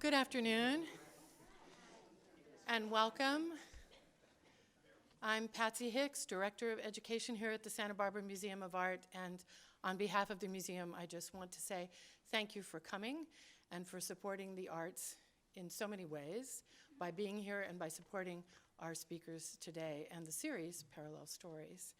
Good afternoon, and welcome. I'm Patsy Hicks, Director of Education here at the Santa Barbara Museum of Art, and on behalf of the museum, I just want to say thank you for coming and for supporting the arts in so many ways, by being here and by supporting our speakers today and the series, Parallel Stories.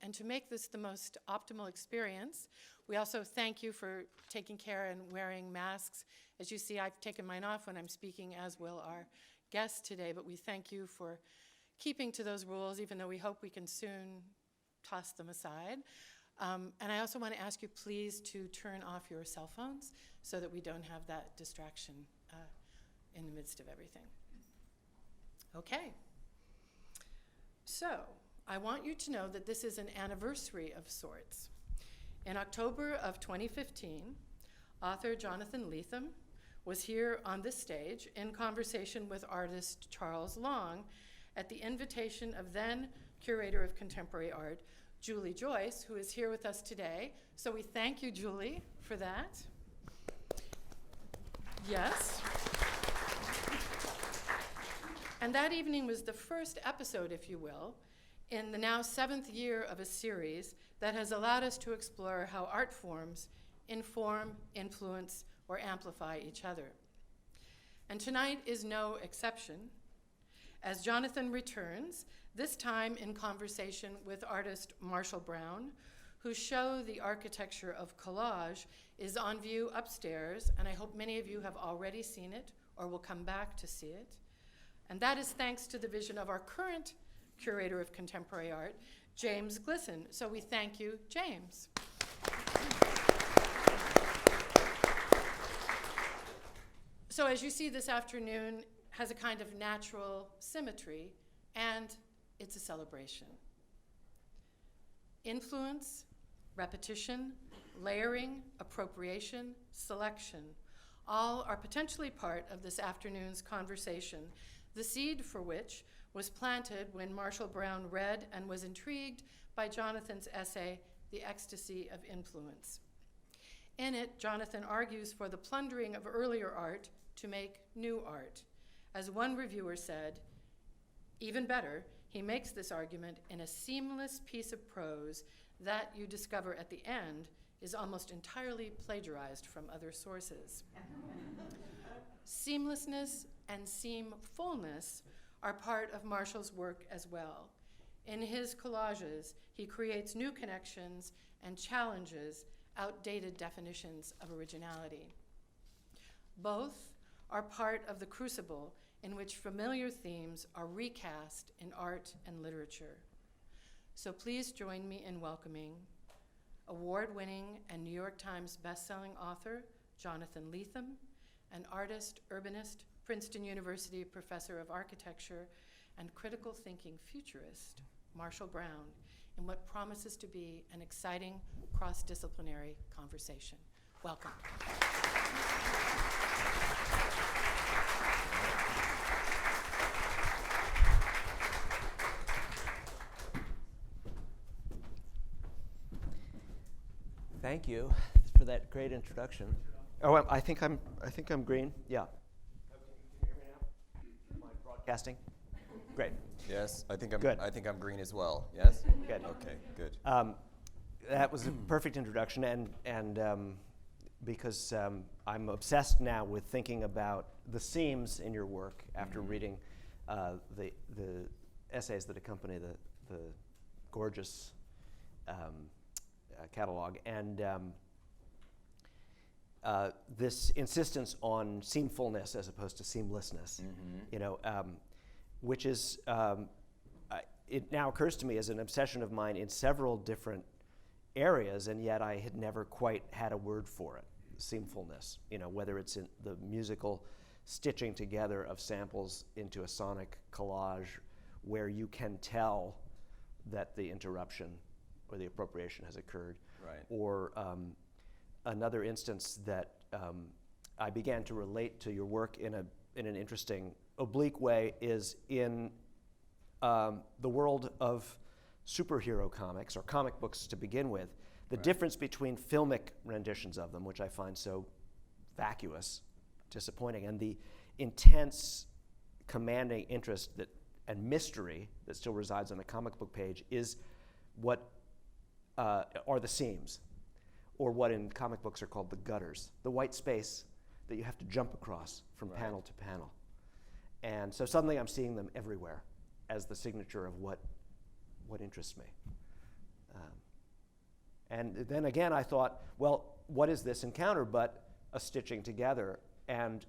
And to make this the most optimal experience, we also thank you for taking care and wearing masks. As you see, I've taken mine off when I'm speaking, as will our guests today, but we thank you for keeping to those rules, even though we hope we can soon toss them aside. And I also want to ask you please to turn off your cell phones so that we don't have that distraction in the midst of everything. Okay. So, I want you to know that this is an anniversary of sorts. In October of 2015, author Jonathan Lethem was here on this stage in conversation with artist Charles Long at the invitation of then curator of contemporary art, Julie Joyce, who is here with us today. So we thank you, Julie, for that. Yes. And that evening was the first episode, if you will, in the now 7th year of a series that has allowed us to explore how art forms inform, influence, or amplify each other. And tonight is no exception, as Jonathan returns, this time in conversation with artist Marshall Brown, whose show, The Architecture of Collage, is on view upstairs, and I hope many of you have already seen it or will come back to see it. And that is thanks to the vision of our current curator of contemporary art, James Glisson. So we thank you, James. So as you see, this afternoon has a kind of natural symmetry, and it's a celebration. Influence, repetition, layering, appropriation, selection, all are potentially part of this afternoon's conversation, the seed for which was planted when Marshall Brown read and was intrigued by Jonathan's essay, The Ecstasy of Influence. In it, Jonathan argues for the plundering of earlier art to make new art. As one reviewer said, even better, he makes this argument in a seamless piece of prose that you discover at the end is almost entirely plagiarized from other sources. Seamlessness and seamfulness are part of Marshall's work as well. In his collages, he creates new connections and challenges outdated definitions of originality. Both are part of the crucible in which familiar themes are recast in art and literature. So please join me in welcoming award-winning and New York Times bestselling author Jonathan Lethem, and artist, urbanist, Princeton University professor of architecture, and critical thinking futurist, Marshall Brown, in what promises to be an exciting cross-disciplinary conversation. Welcome. Thank you for that great introduction. Oh, I think I'm green. Yeah. Can you hear me now? Am I broadcasting? Great. Yes, I think I'm green as well. Yes. Good. Okay. Good. That was a perfect introduction, and because I'm obsessed now with thinking about the seams in your work after reading the essays that accompany the gorgeous catalog, and this insistence on seamfulness as opposed to seamlessness, which is, it now occurs to me as an obsession of mine in several different areas, and yet I had never quite had a word for it, seamfulness, whether it's in the musical stitching together of samples into a sonic collage where you can tell that the interruption or the appropriation has occurred. Right. Or another instance that I began to relate to your work in an interesting, oblique way is in the world of superhero comics, or comic books to begin with, the difference between filmic renditions of them, which I find so vacuous disappointing. And the intense, commanding interest and mystery that still resides on a comic book page is what are the seams, or what in comic books are called the gutters, the white space that you have to jump across from panel to panel. And so suddenly I'm seeing them everywhere as the signature of what interests me. And then again, I thought, well, what is this encounter but a stitching together and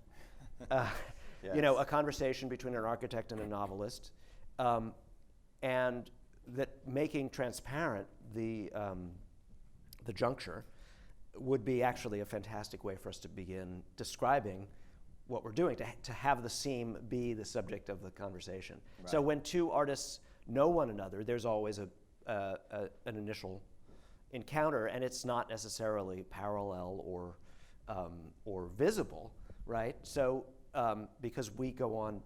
Yes. a conversation between an architect and a novelist, and that making transparent the juncture would be actually a fantastic way for us to begin describing what we're doing, to have the seam be the subject of the conversation. Right. So when two artists know one another, there's always an initial encounter, and it's not necessarily parallel or visible, right? So because we go on,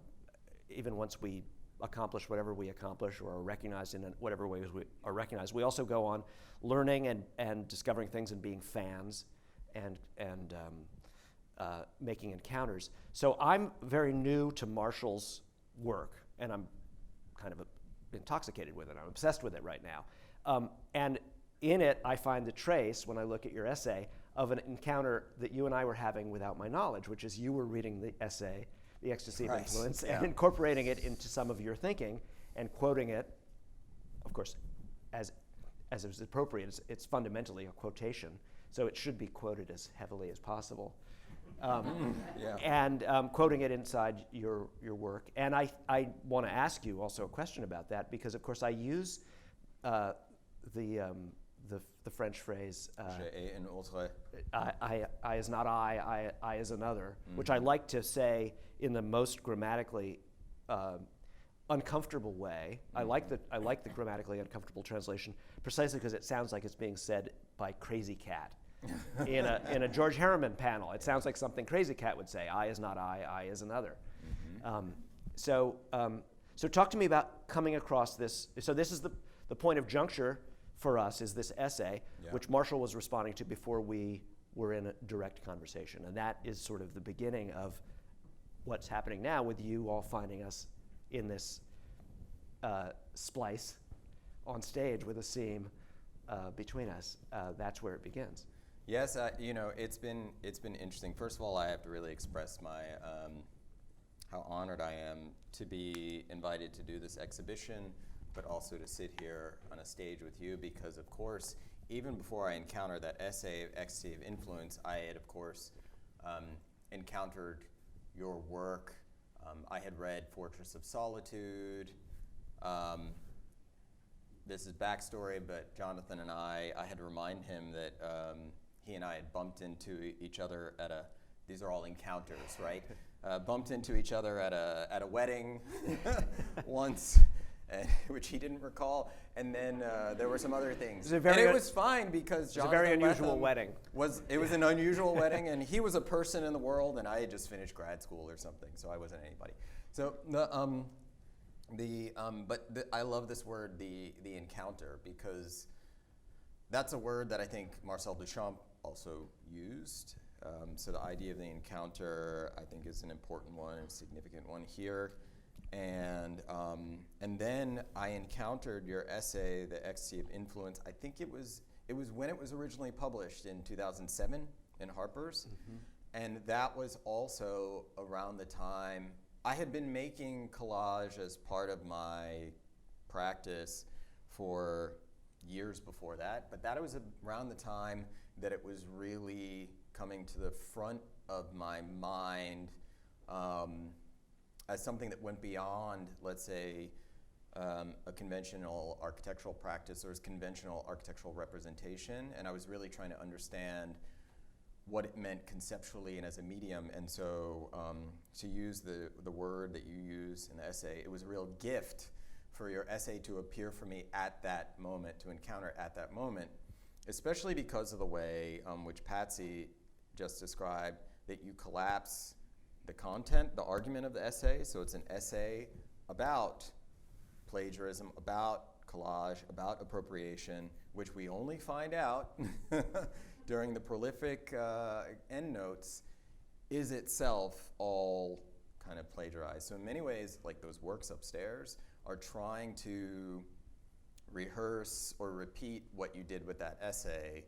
even once we accomplish whatever we accomplish or are recognized in whatever ways we are recognized, we also go on learning and discovering things and being fans and making encounters. So I'm very new to Marshall's work, and I'm kind of intoxicated with it. I'm obsessed with it right now. And in it, I find the trace, when I look at your essay, of an encounter that you and I were having without my knowledge, which is you were reading the essay, The Ecstasy of Right. Influence, Yeah. and incorporating it into some of your thinking and quoting it, of course, as is appropriate. It's fundamentally a quotation, so it should be quoted as heavily as possible. Yeah. And quoting it inside your work. And I want to ask you also a question about that, because of course I use the French phrase J'ai un autre. I is not I is another, which I like to say in the most grammatically uncomfortable way. I like the grammatically uncomfortable translation precisely because it sounds like it's being said by Crazy Cat. in a George Harriman panel, it sounds like something Crazy Cat would say. I is not I is another. So talk to me about coming across this. So this is the point of juncture for us, is this essay, Yeah. which Marshall was responding to before we were in a direct conversation. And that is sort of the beginning of what's happening now, with you all finding us in this splice on stage with a seam between us. That's where it begins. Yes, it's been interesting. First of all, I have to really express my how honored I am to be invited to do this exhibition, but also to sit here on a stage with you, because of course, even before I encountered that essay, Ecstasy of Influence, I had of course encountered your work. I had read Fortress of Solitude. This is backstory, but Jonathan and I had to remind him that he and I had bumped into each other these are all encounters, right? Bumped into each other at a wedding once, which he didn't recall, and then there were some other things. It was fine because Jonathan It was a very unusual Lethem wedding. It was an unusual wedding, and he was a person in the world, and I had just finished grad school or something, so I wasn't anybody. So I love this word, the encounter, because that's a word that I think Marcel Duchamp also used. So the idea of the encounter, I think, is an important one, a significant one here. And then I encountered your essay, The Ecstasy of Influence. I think it was when it was originally published in 2007 in Harper's. Mm-hmm. And that was also around the time I had been making collage as part of my practice for years before that, but that was around the time that it was really coming to the front of my mind as something that went beyond, let's say, a conventional architectural practice or conventional architectural representation, and I was really trying to understand what it meant conceptually and as a medium. And so to use the word that you use in the essay, it was a real gift for your essay to appear for me at that moment, to encounter at that moment, especially because of the way which Patsy just described, that you collapse the content, the argument of the essay. So it's an essay about plagiarism, about collage, about appropriation, which we only find out during the prolific endnotes. is itself all kind of plagiarized. So in many ways, like those works upstairs are trying to rehearse or repeat what you did with that essay,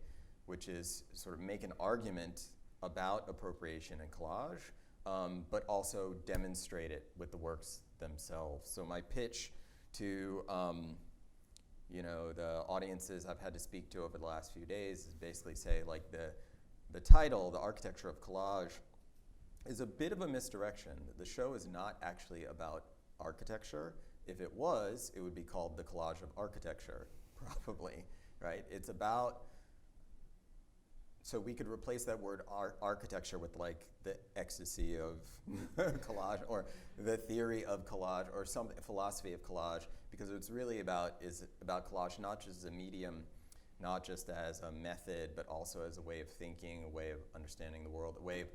which is sort of make an argument about appropriation and collage, but also demonstrate it with the works themselves. So my pitch to the audiences I've had to speak to over the last few days is basically say, like, the title, The Architecture of Collage, is a bit of a misdirection. The show is not actually about architecture. If it was, it would be called The Collage of Architecture, probably, right? It's about, so we could replace that word architecture with like the ecstasy of collage, or the theory of collage, or some philosophy of collage, because it's really about collage, not just as a medium, not just as a method, but also as a way of thinking, a way of understanding the world, a way of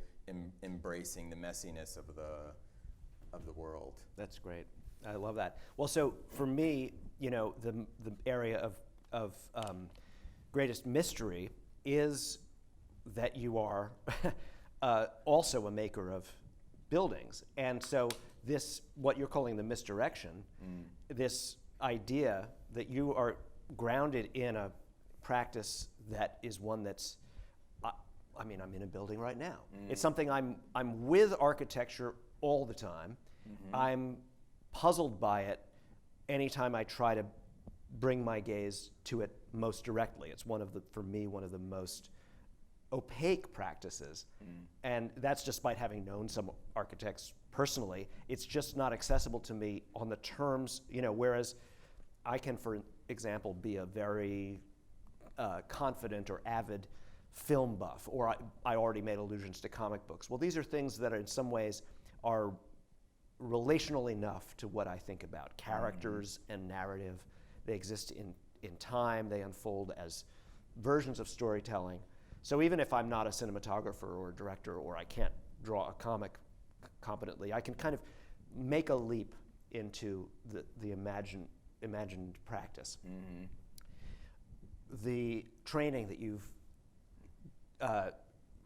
embracing the messiness of the world. That's great. I love that. Well, so for me, the area of greatest mystery is that you are also a maker of buildings. And so this, what you're calling the misdirection, this idea that you are grounded in a practice that is one that's, I'm in a building right now. It's something I'm with architecture all the time. I'm puzzled by it anytime I try to bring my gaze to it most directly. It's for me, one of the most opaque practices. And that's despite having known some architects personally. It's just not accessible to me on the terms, whereas I can, for example, be a very confident or avid film buff, or I already made allusions to comic books. Well, these are things that in some ways are relational enough to what I think about. Characters and narrative, they exist in time, they unfold as versions of storytelling. So even if I'm not a cinematographer or a director, or I can't draw a comic competently, I can kind of make a leap into the imagined practice. The training that you've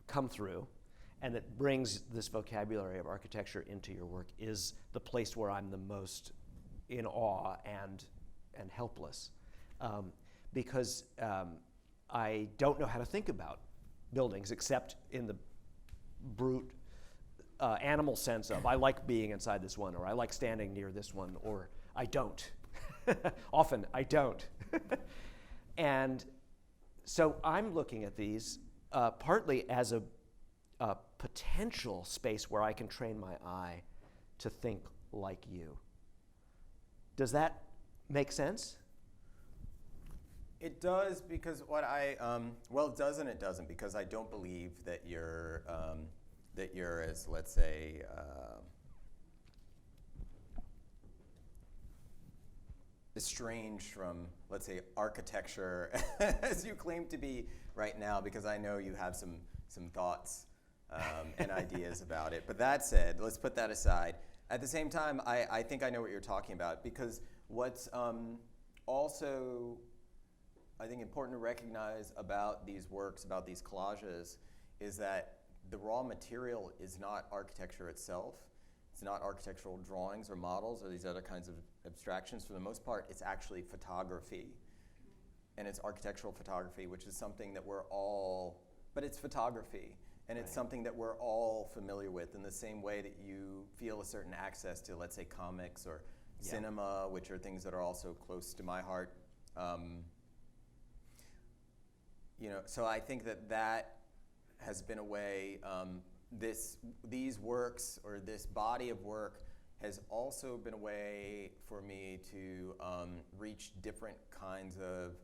come through and that brings this vocabulary of architecture into your work is the place where I'm the most in awe and helpless, because I don't know how to think about buildings except in the brute animal sense of I like being inside this one, or I like standing near this one, or I don't. Often I don't. And so I'm looking at these partly as a potential space where I can train my eye to think like you. Does that make sense? It does, because what well, it does and it doesn't, because I don't believe that you're as, let's say, estranged from, let's say, architecture as you claim to be right now, because I know you have some thoughts and ideas about it. But that said, let's put that aside. At the same time, I think I know what you're talking about, because what's also, I think, important to recognize about these works, about these collages, is that the raw material is not architecture itself. It's not architectural drawings or models or these other kinds of abstractions. For the most part, it's actually photography. And it's architectural photography, which is something that we're all, but it's photography. And it's something that we're all familiar with in the same way that you feel a certain access to, let's say, comics or cinema, which are things that are also close to my heart. So I think that has been a way, these works, or this body of work, has also been a way for me to reach different kinds of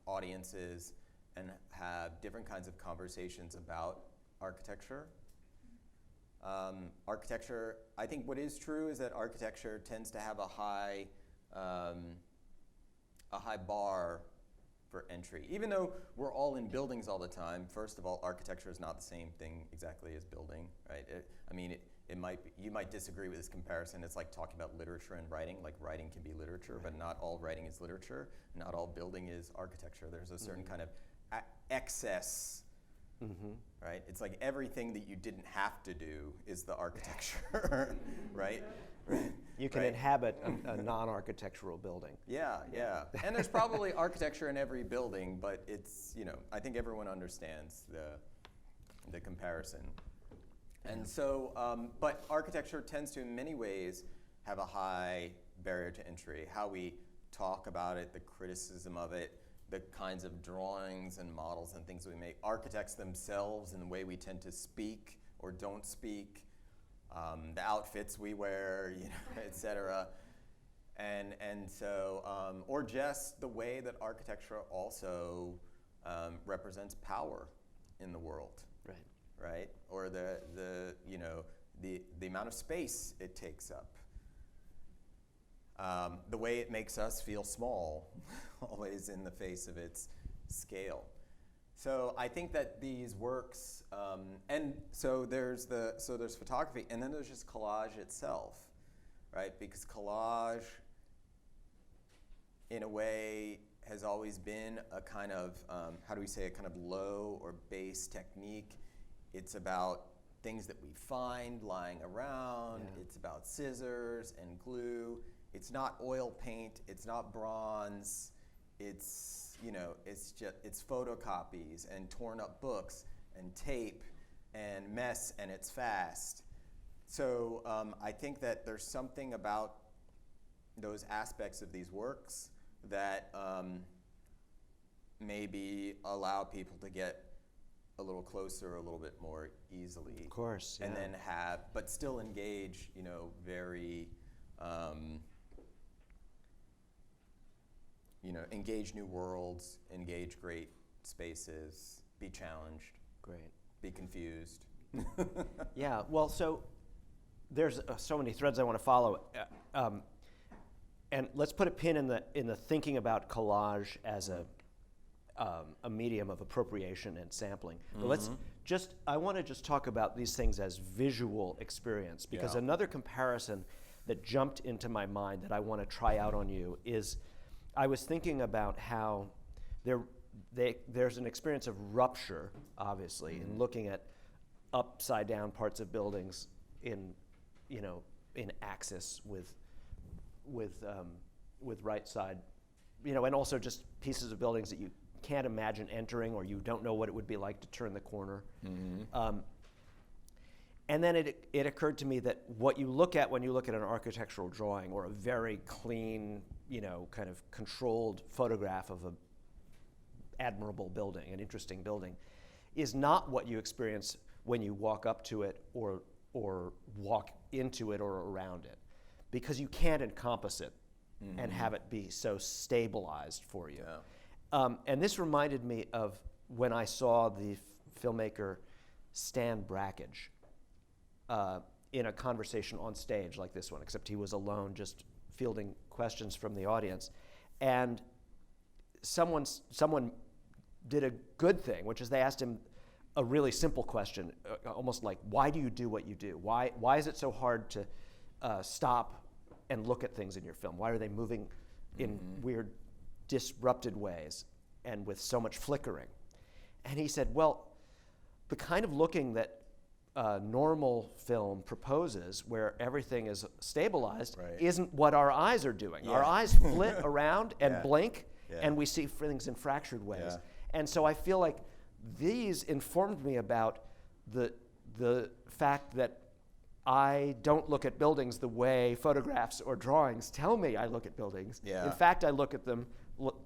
audiences and have different kinds of conversations about architecture. Architecture, I think what is true is that architecture tends to have a high bar for entry. Even though we're all in buildings all the time, first of all, architecture is not the same thing exactly as building, right? It might be, you might disagree with this comparison. It's like talking about literature and writing. Like, writing can be literature, but not all writing is literature. Not all building is architecture. There's a certain kind of excess right? It's like everything that you didn't have to do is the architecture, right? You can inhabit a non-architectural building. Yeah, yeah. And there's probably architecture in every building, but it's, I think everyone understands the comparison. And so, but architecture tends to, in many ways, have a high barrier to entry. How we talk about it, the criticism of it, the kinds of drawings and models and things we make, architects themselves and the way we tend to speak or don't speak, the outfits we wear, et cetera. And so, or just the way that architecture also represents power in the world. Right? Or the amount of space it takes up. The way it makes us feel small, always in the face of its scale. So I think that these works, and so there's photography, and then there's just collage itself, right? Because collage, in a way, has always been a kind of, how do we say, a kind of low or base technique. It's about things that we find lying around. Yeah. It's about scissors and glue. It's not oil paint. It's not bronze. It's it's photocopies and torn up books and tape and mess, and it's fast. So I think that there's something about those aspects of these works that maybe allow people to get a little closer, a little bit more easily. Of course, yeah. And then but still engage, very, engage new worlds, engage great spaces, be challenged. Great. Be confused. Yeah, well, so there's so many threads I want to follow. And let's put a pin in the thinking about collage as a medium of appropriation and sampling. But I want to just talk about these things as visual experience, because another comparison that jumped into my mind that I want to try out on you is, I was thinking about how there's an experience of rupture, obviously, in looking at upside down parts of buildings in axis with right side, and also just pieces of buildings that you can't imagine entering, or you don't know what it would be like to turn the corner. And then it occurred to me that what you look at when you look at an architectural drawing or a very clean, kind of controlled photograph of an admirable building, an interesting building, is not what you experience when you walk up to it or walk into it or around it, because you can't encompass it and have it be so stabilized for you. Yeah. And this reminded me of when I saw the filmmaker Stan Brakhage in a conversation on stage like this one, except he was alone, just fielding questions from the audience. And someone did a good thing, which is they asked him a really simple question, almost like, why do you do what you do? Why is it so hard to stop and look at things in your film? Why are they moving in weird, disrupted ways and with so much flickering? And he said, well, the kind of looking that normal film proposes, where everything is stabilized, isn't what our eyes are doing. Yeah. Our eyes flit around and blink, and we see things in fractured ways. Yeah. And so I feel like these informed me about the fact that I don't look at buildings the way photographs or drawings tell me I look at buildings. Yeah. In fact, I look at them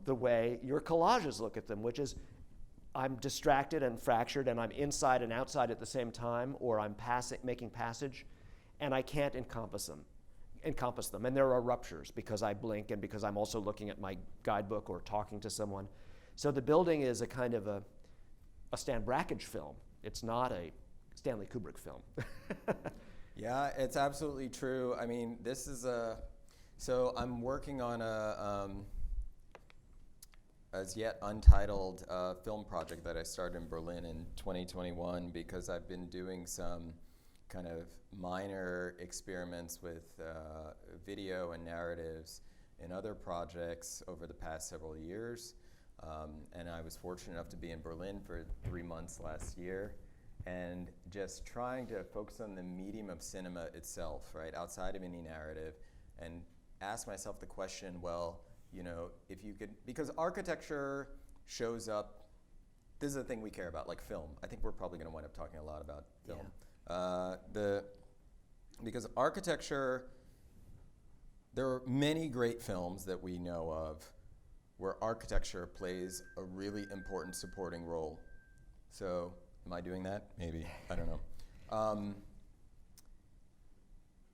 the way your collages look at them, which is I'm distracted and fractured, and I'm inside and outside at the same time, or I'm making passage, and I can't encompass them. And there are ruptures because I blink and because I'm also looking at my guidebook or talking to someone. So the building is a kind of a Stan Brakhage film. It's not a Stanley Kubrick film. Yeah, it's absolutely true. I mean, this is so I'm working on a as yet untitled film project that I started in Berlin in 2021, because I've been doing some kind of minor experiments with video and narratives in other projects over the past several years. And I was fortunate enough to be in Berlin for 3 months last year, and just trying to focus on the medium of cinema itself, right, outside of any narrative, and ask myself the question, well, you know, if you could, because architecture shows up, this is the thing we care about, like film. I think we're probably going to wind up talking a lot about film. Yeah. Because architecture, there are many great films that we know of where architecture plays a really important supporting role. So, am I doing that? Maybe, I don't know.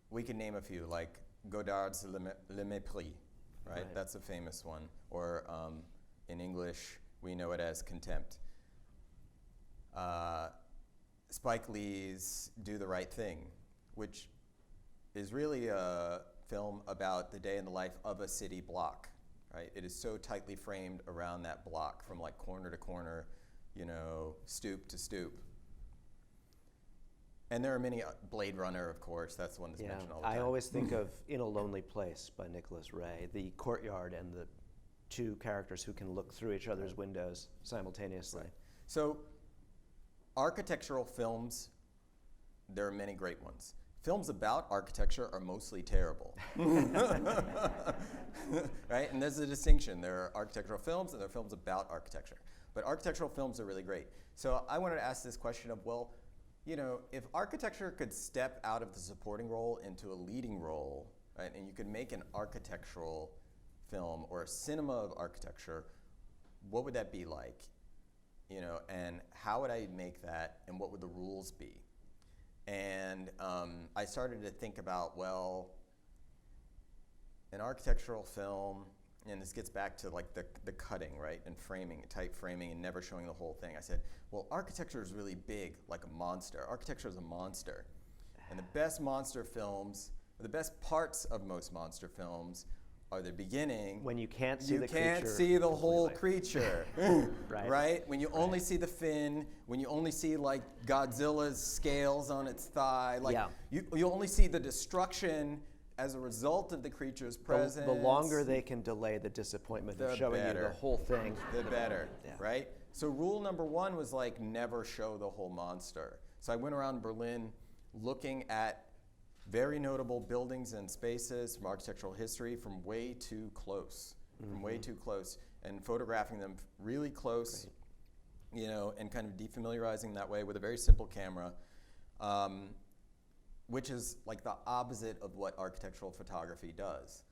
We can name a few, like Godard's Le Mépris, right? That's a famous one. Or in English, we know it as Contempt. Spike Lee's Do the Right Thing, which is really a film about the day in the life of a city block, right? It is so tightly framed around that block from like corner to corner, you know, stoop to stoop. And there are many, Blade Runner, of course, that's the one that's mentioned all the time. I always think of In a Lonely Place by Nicholas Ray, the courtyard and the two characters who can look through each other's windows simultaneously. Right. So, architectural films, there are many great ones. Films about architecture are mostly terrible. Right? And there's a distinction. There are architectural films and there are films about architecture. But architectural films are really great. So I wanted to ask this question of, well, you know, if architecture could step out of the supporting role into a leading role, right, and you could make an architectural film or a cinema of architecture, what would that be like? You know, and how would I make that, and what would the rules be? And I started to think about, well, an architectural film, and this gets back to like the cutting, right, and framing, tight framing, and never showing the whole thing. I said, well, architecture is really big, like a monster. Architecture is a monster. And the best monster films, or the best parts of most monster films, are the beginning. When you can't see the creature. You can't see the whole creature, Right. right? When you only see the fin, when you only see like Godzilla's scales on its thigh, like you only see the destruction as a result of the creature's presence. The longer they can delay the disappointment of showing you the whole thing, the better, right? So rule number one was like never show the whole monster. So I went around Berlin looking at very notable buildings and spaces from architectural history from way too close, and photographing them really close, you know, and kind of defamiliarizing that way with a very simple camera, which is like the opposite of what architectural photography does.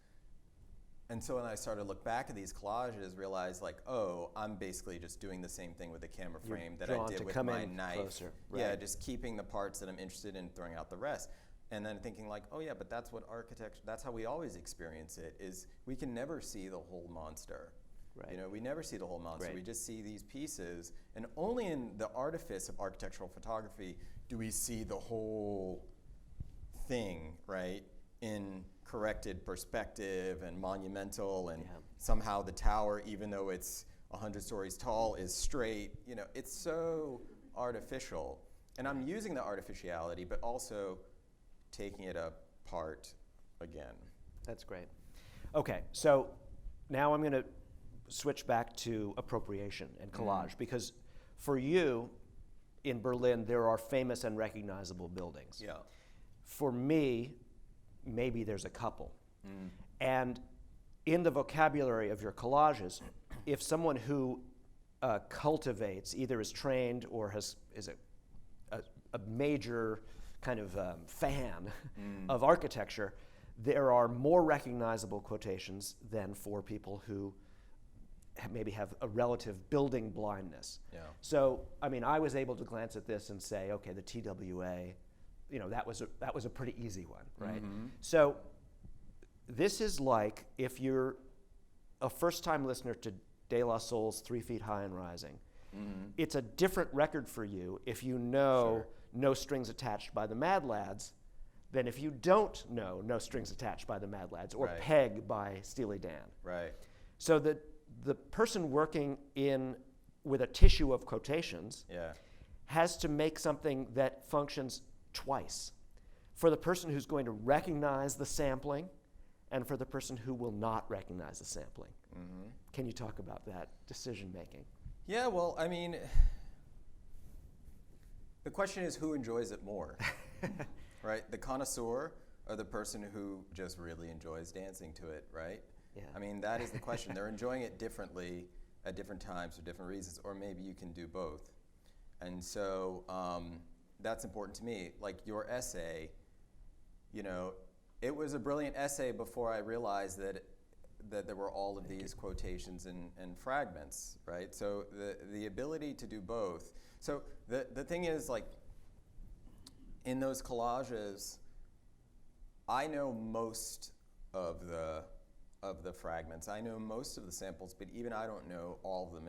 And so when I started to look back at these collages, realized like, oh, I'm basically just doing the same thing with the camera frame that I did with my knife. Closer, right. Yeah, just keeping the parts that I'm interested in, throwing out the rest. And then thinking like, oh yeah, but that's what architecture, that's how we always experience it, is we can never see the whole monster. Right. You know, we never see the whole monster. Right. We just see these pieces. And only in the artifice of architectural photography do we see the whole thing, right, in corrected perspective and monumental, and somehow the tower, even though it's 100 stories tall, is straight. You know, it's so artificial. And I'm using the artificiality, but also taking it apart again. That's great. Okay, so now I'm going to switch back to appropriation and collage, because for you, in Berlin, there are famous and recognizable buildings. Yeah. For me, maybe there's a couple. And in the vocabulary of your collages, if someone who cultivates, either is trained or is a major kind of fan of architecture, there are more recognizable quotations than for people who maybe have a relative building blindness. Yeah. So, I mean, I was able to glance at this and say, okay, the TWA, you know, that was a pretty easy one, right? So, this is like if you're a first-time listener to De La Soul's 3 Feet High and Rising. It's a different record for you if you know No Strings Attached by the Mad Lads than if you don't know No Strings Attached by the Mad Lads, or Peg by Steely Dan. Right. So the person working with a tissue of quotations has to make something that functions twice. For the person who's going to recognize the sampling and for the person who will not recognize the sampling. Can you talk about that decision making? Yeah, well, I mean, the question is who enjoys it more, right? The connoisseur or the person who just really enjoys dancing to it, right? Yeah. I mean, that is the question. They're enjoying it differently at different times for different reasons, or maybe you can do both. And so that's important to me. Like your essay, you know, it was a brilliant essay before I realized that there were all of these quotations and fragments, right? So the ability to do both. So the thing is, like, in those collages, I know most of the fragments. I know most of the samples, but even I don't know all of them.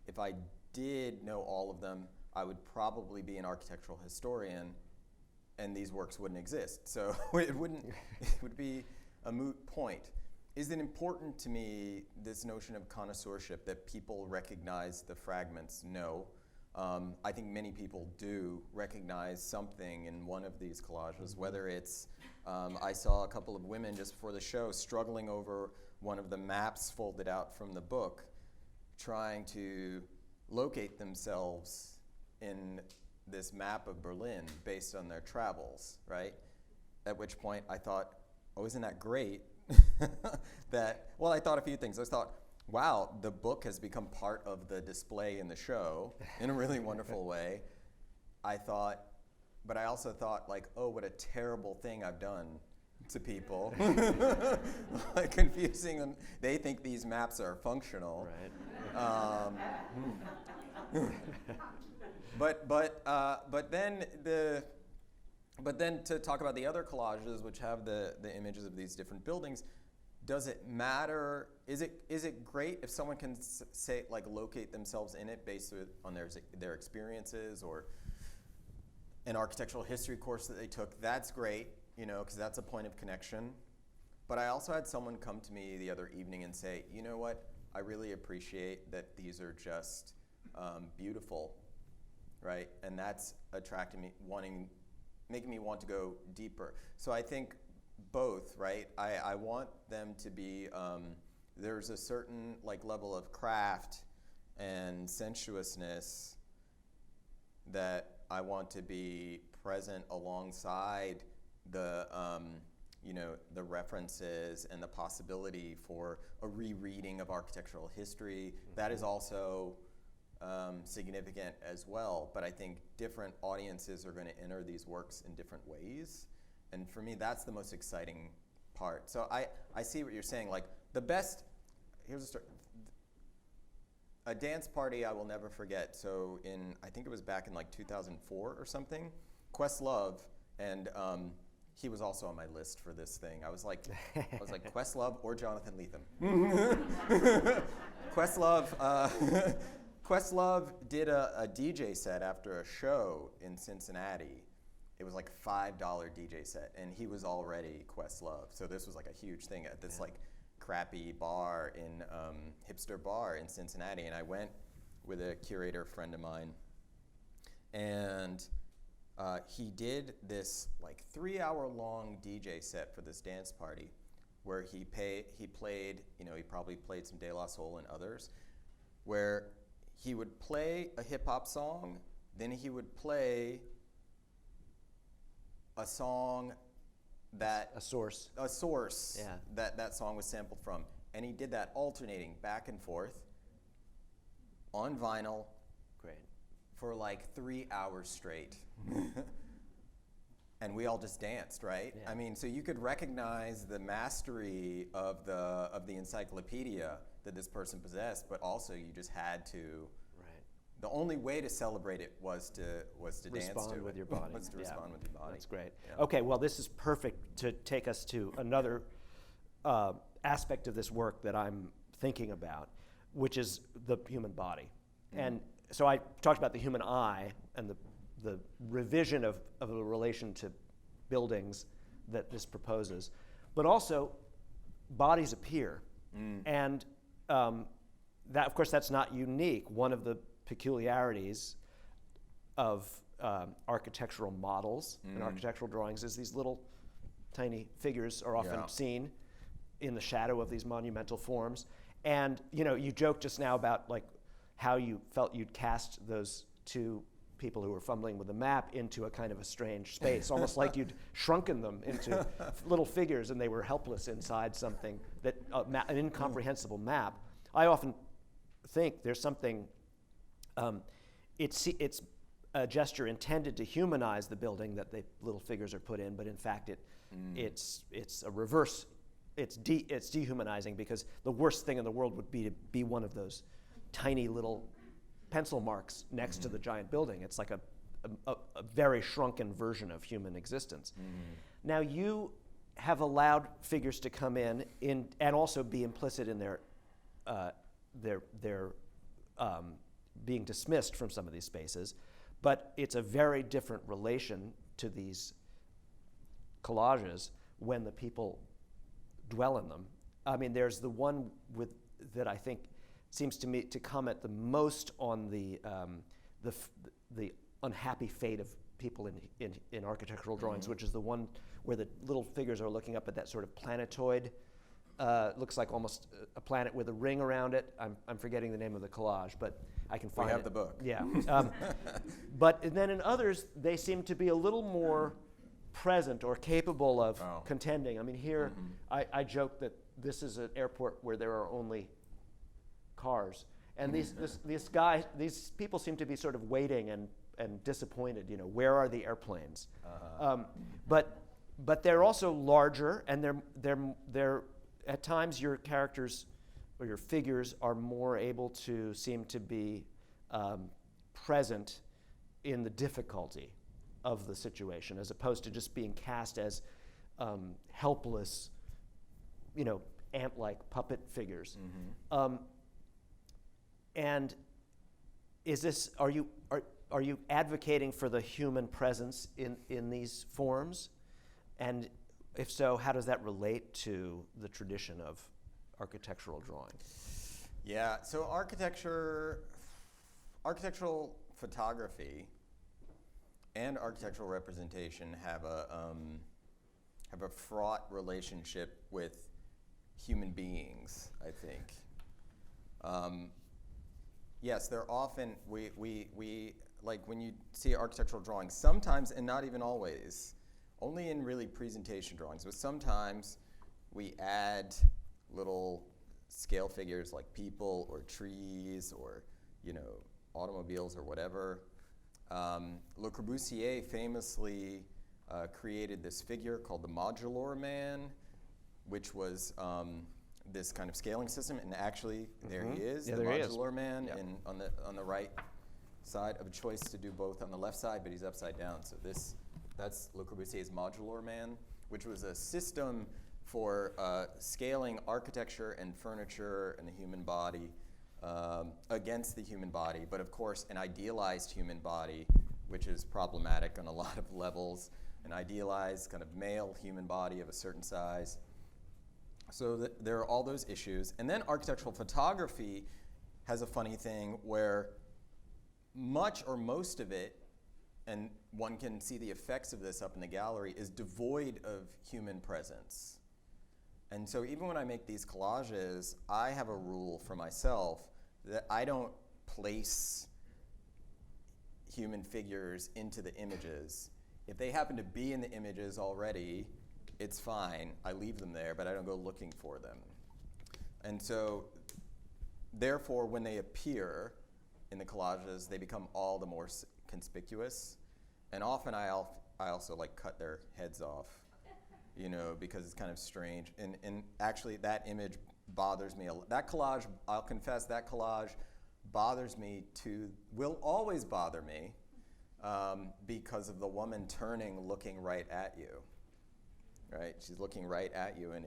If I did know all of them, I would probably be an architectural historian, and these works wouldn't exist. So it would be a moot point. Is it important to me, this notion of connoisseurship, that people recognize the fragments? No. I think many people do recognize something in one of these collages, whether it's, I saw a couple of women just before the show struggling over one of the maps folded out from the book, trying to locate themselves in this map of Berlin based on their travels, right? At which point I thought, oh, isn't that great? Well, I thought a few things. I thought, wow, the book has become part of the display in the show in a really wonderful way. But I also thought, like, oh, what a terrible thing I've done to people. Like, confusing them. They think these maps are functional. Right. But then to talk about the other collages, which have the images of these different buildings, does it matter? Is it great if someone can say, like, locate themselves in it based on their experiences or an architectural history course that they took? That's great, you know, because that's a point of connection. But I also had someone come to me the other evening and say, you know what? I really appreciate that these are just beautiful, right? And that's attracting me, making me want to go deeper. So I think both, right? I want them to be, there's a certain, like, level of craft and sensuousness that I want to be present alongside the, you know, the references and the possibility for a rereading of architectural history. That is also significant as well, but I think different audiences are going to enter these works in different ways. And for me, that's the most exciting part. So I see what you're saying. Like, the best, here's a story. A dance party I will never forget. So I think it was back in like 2004 or something, Questlove, and he was also on my list for this thing. I was like Questlove or Jonathan Lethem. Questlove did a DJ set after a show in Cincinnati. It was like $5 DJ set, and he was already Questlove. So this was like a huge thing at this like crappy bar in hipster bar in Cincinnati, and I went with a curator friend of mine, and he did this like 3-hour-long DJ set for this dance party, where he played, you know, he probably played some De La Soul and others, where he would play a hip hop song, then he would play a song that A source. Yeah. that song was sampled from, and he did that alternating back and forth on vinyl. Great. For like 3 hours straight. And we all just danced, right? Yeah. I mean, so you could recognize the mastery of the encyclopedia that this person possessed, but also you just had to. The only way to celebrate it was to dance to Respond with your body. Was to respond with your body. That's great. Yeah. Okay, well, this is perfect to take us to another aspect of this work that I'm thinking about, which is the human body. Mm-hmm. And so I talked about the human eye and the revision of a relation to buildings that this proposes, but also bodies appear. And that, of course, that's not unique. One of the peculiarities of architectural models and architectural drawings is these little tiny figures are often seen in the shadow of these monumental forms. And you joked just now about like how you felt you'd cast those two people who were fumbling with the map into a kind of a strange space, almost like you'd shrunken them into little figures and they were helpless inside something that an incomprehensible map. I often think there's something, it's a gesture intended to humanize the building that the little figures are put in, but in fact it's a reverse. It's dehumanizing, because the worst thing in the world would be to be one of those tiny little pencil marks next to the giant building. It's like a very shrunken version of human existence. Now you have allowed figures to come in and also be implicit in their being dismissed from some of these spaces, but it's a very different relation to these collages when the people dwell in them. I mean, there's the one that I think seems to me to comment the most on the unhappy fate of people in architectural drawings, which is the one where the little figures are looking up at that sort of planetoid. Looks like almost a planet with a ring around it. I'm forgetting the name of the collage, but I can find it. We have the book. Yeah. But then in others, they seem to be a little more present or capable of contending. I mean, here, I joke that this is an airport where there are only cars. And these people seem to be sort of waiting and disappointed, where are the airplanes? But they're also larger, and they're at times your characters or your figures are more able to seem to be present in the difficulty of the situation, as opposed to just being cast as helpless, ant-like puppet figures. And is this? Are you advocating for the human presence in these forms? And if so, how does that relate to the tradition of architectural drawing? Yeah. So architectural photography and architectural representation have a fraught relationship with human beings, I think. Yes, they're often, we like when you see architectural drawings, sometimes, and not even always, only in really presentation drawings, but sometimes we add little scale figures like people or trees or, automobiles or whatever. Le Corbusier famously created this figure called the modular man, which was this kind of scaling system, and actually there he is, the modular man, on the right side of a choice to do both on the left side, but he's upside down. So that's Le Corbusier's modular man, which was a system for scaling architecture and furniture and the human body against the human body, but of course an idealized human body, which is problematic on a lot of levels, an idealized kind of male human body of a certain size. So there are all those issues. And then architectural photography has a funny thing where much or most of it, and one can see the effects of this up in the gallery, is devoid of human presence. And so even when I make these collages, I have a rule for myself that I don't place human figures into the images. If they happen to be in the images already, it's fine. I leave them there, but I don't go looking for them. And so, therefore, when they appear in the collages, they become all the more conspicuous. And often I also like cut their heads off, because it's kind of strange. And actually, that image bothers me. That collage, I'll confess, that collage bothers me will always bother me because of the woman turning, looking right at you. Right, she's looking right at you, and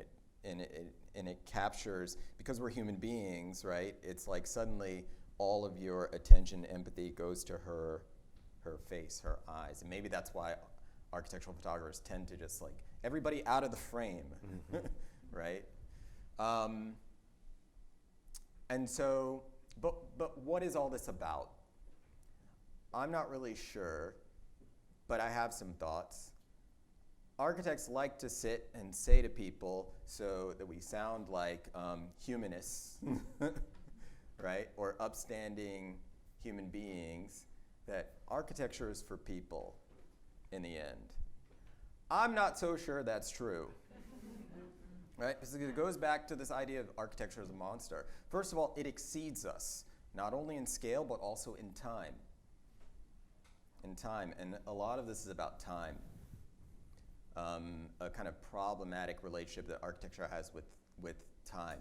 it captures, because we're human beings, right? It's like suddenly all of your attention, empathy goes to her face, her eyes, and maybe that's why architectural photographers tend to just like everybody out of the frame, right? And so, but what is all this about? I'm not really sure, but I have some thoughts. architects like to sit and say to people so that we sound like humanists, right? Or upstanding human beings, that architecture is for people in the end. I'm not so sure that's true. Right? Because it goes back to this idea of architecture as a monster. First of all, it exceeds us, not only in scale, but also in time. In time, and a lot of this is about time. A kind of problematic relationship that architecture has with time.